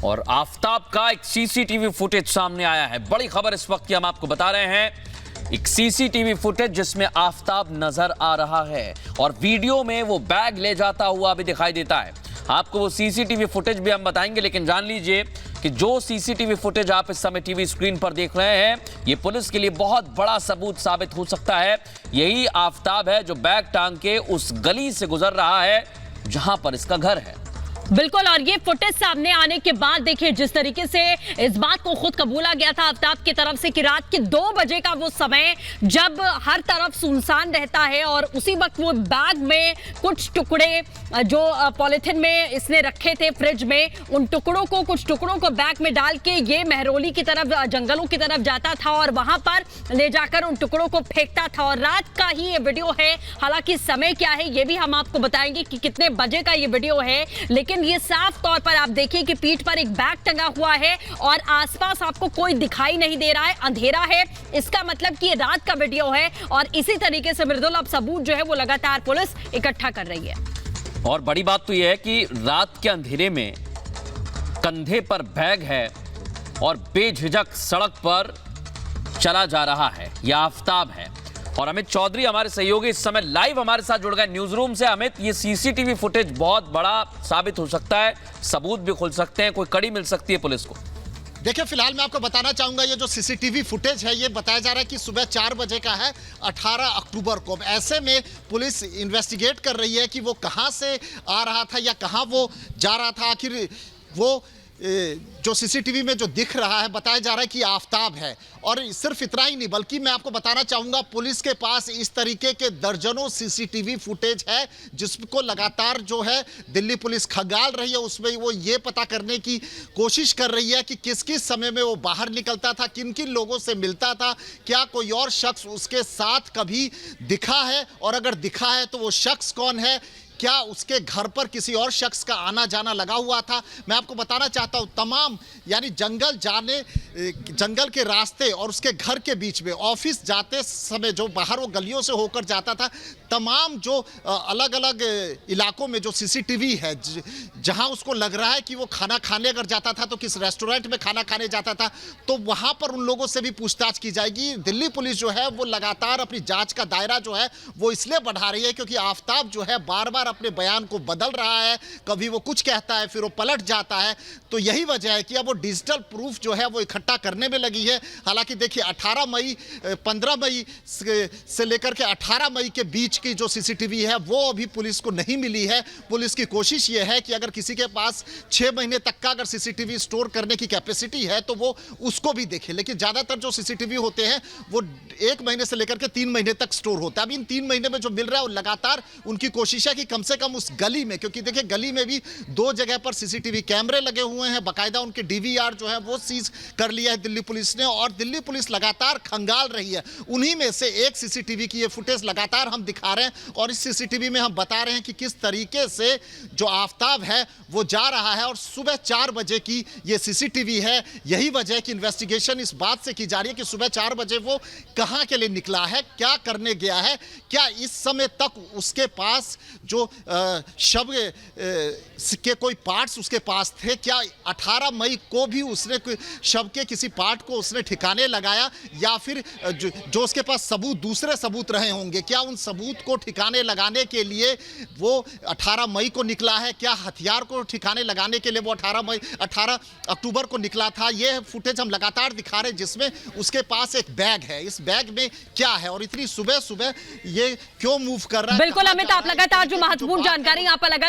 और आफताब का एक सीसीटीवी फुटेज सामने आया है। बड़ी खबर इस वक्त की हम आपको बता रहे हैं। एक सीसीटीवी फुटेज जिसमें आफताब नजर आ रहा है और वीडियो में वो बैग ले जाता हुआ भी दिखाई देता है। आपको वो सीसीटीवी फुटेज भी हम बताएंगे, लेकिन जान लीजिए कि जो सीसीटीवी फुटेज आप इस समय टीवी स्क्रीन पर देख रहे हैं, ये पुलिस के लिए बहुत बड़ा सबूत साबित हो सकता है। यही आफताब है जो बैग टांग के उस गली से गुजर रहा है जहां पर इसका घर है। बिल्कुल, और ये फुटेज सामने आने के बाद देखिए जिस तरीके से इस बात को खुद कबूला गया था आफताब की तरफ से कि रात के 2 बजे का वो समय जब हर तरफ सुनसान रहता है और उसी वक्त वो बैग में कुछ टुकड़े जो पॉलिथीन में इसने रखे थे फ्रिज में, उन टुकड़ों को कुछ टुकड़ों को बैग में डाल के ये महरौली की तरफ, जंगलों की तरफ जाता था और वहां पर ले जाकर उन टुकड़ों को फेंकता था। और रात का ही ये वीडियो है, हालांकि समय क्या है ये भी हम आपको बताएंगे कि कितने बजे का ये वीडियो है, लेकिन ये साफ तौर पर आप देखिए कि पीठ पर एक बैग टंगा हुआ है और आसपास आपको कोई दिखाई नहीं दे रहा है, अंधेरा है। इसका मतलब कि ये रात का वीडियो है और इसी तरीके से मृदुल अब सबूत जो है वो लगातार पुलिस इकट्ठा कर रही है। और बड़ी बात तो यह है कि रात के अंधेरे में कंधे पर बैग है और बेझिझक सड़क पर चला जा रहा है। यह आफताब है और अमित चौधरी हमारे सहयोगी इस समय लाइव हमारे साथ जुड़ गए न्यूज रूम से। अमित, ये सीसीटीवी फुटेज बहुत बड़ा साबित हो सकता है, सबूत भी खुल सकते हैं, कोई कड़ी मिल सकती है पुलिस को। देखिए, फिलहाल मैं आपको बताना चाहूंगा ये जो सीसीटीवी फुटेज है ये बताया जा रहा है कि सुबह 4 बजे का है, 18 अक्टूबर को। ऐसे में पुलिस इन्वेस्टिगेट कर रही है कि वो कहां से आ रहा था या कहां वो जा रहा था। आखिर वो जो सीसीटीवी में जो दिख रहा है बताया जा रहा है कि आफताब है। और सिर्फ इतना ही नहीं, बल्कि मैं आपको बताना चाहूंगा पुलिस के पास इस तरीके के दर्जनों सीसीटीवी फुटेज है जिसको लगातार जो है दिल्ली पुलिस खंगाल रही है। उसमें वो ये पता करने की कोशिश कर रही है कि किस किस समय में वो बाहर निकलता था, किन किन लोगों से मिलता था, क्या कोई और शख्स उसके साथ कभी दिखा है, और अगर दिखा है तो वो शख्स कौन है, क्या उसके घर पर किसी और शख्स का आना जाना लगा हुआ था। मैं आपको बताना चाहता हूं तमाम यानी जंगल के रास्ते और उसके घर के बीच में ऑफिस जाते समय जो बाहर वो गलियों से होकर जाता था, तमाम जो अलग अलग इलाकों में जो सीसीटीवी है जहां उसको लग रहा है कि वो खाना खाने अगर जाता था तो किस रेस्टोरेंट में खाना खाने जाता था, तो वहां पर उन लोगों से भी पूछताछ की जाएगी। दिल्ली पुलिस जो है वो लगातार अपनी जांच का दायरा जो है वो इसलिए बढ़ा रही है क्योंकि आफताब जो है बार बार अपने बयान को बदल रहा है, कभी वो कुछ कहता है फिर वो पलट जाता है। तो यही वजह है कि अब वो डिजिटल प्रूफ जो है वो इकट्ठा करने में लगी है। हालांकि देखिए 15 मई से लेकर के 18 मई के बीच की जो सीसीटीवी है वो अभी पुलिस को नहीं मिली है। पुलिस की कोशिश ये है कि अगर किसी के पास 6 महीने तक का अगर सीसीटीवी स्टोर करने की कैपेसिटी है तो वो उसको भी देखे, लेकिन ज्यादातर जो सीसीटीवी होते हैं वो 1 महीने से लेकर के 3 महीने तक स्टोर होता है। अब इन 3 महीने में जो मिल रहा है वो लगातार उनकी कोशिश है कि कम से कम उस गली में, क्योंकि देखिए गली में भी 2 जगह पर सीसीटीवी कैमरे लगे हुए हैं, बाकायदा उनके डीवीआर जो है वो सीज कर लिया है दिल्ली पुलिस ने, और दिल्ली पुलिस लगातार खंगाल रही है। उन्हीं में से एक सीसीटीवी की ये फुटेज लगातार हम दिखा रहे हैं और इस सीसीटीवी में हम बता रहे हैं कि किस तरीके से जो आफताब है वो जा रहा है। और सुबह 4 बजे की ये सीसीटीवी है। यही वजह है कि इन्वेस्टिगेशन इस बात से की जा रही है कि सुबह 4 बजे वो कहां के लिए निकला है, क्या करने गया है, क्या इस समय तक उसके पास जो शव के कोई पार्ट्स उसके पास थे, क्या 18 मई को भी उसने शव के किसी पार्ट को उसने ठिकाने लगाया, या फिर जो उसके पास सबूत, दूसरे सबूत रहे होंगे, क्या उन सबूत को ठिकाने लगाने के लिए वो 18 मई को निकला है, क्या हथियार को ठिकाने लगाने के लिए वो 18 अक्टूबर को निकला था। ये फुटेज हम लगातार दिखा रहे हैं जिसमें उसके पास एक बैग है, इस बैग में क्या है और इतनी सुबह सुबह ये क्यों मूव कर रहा है। बिल्कुल अमित, आप लगातार जो महत्वपूर्ण जानकारी यहाँ पर लगातार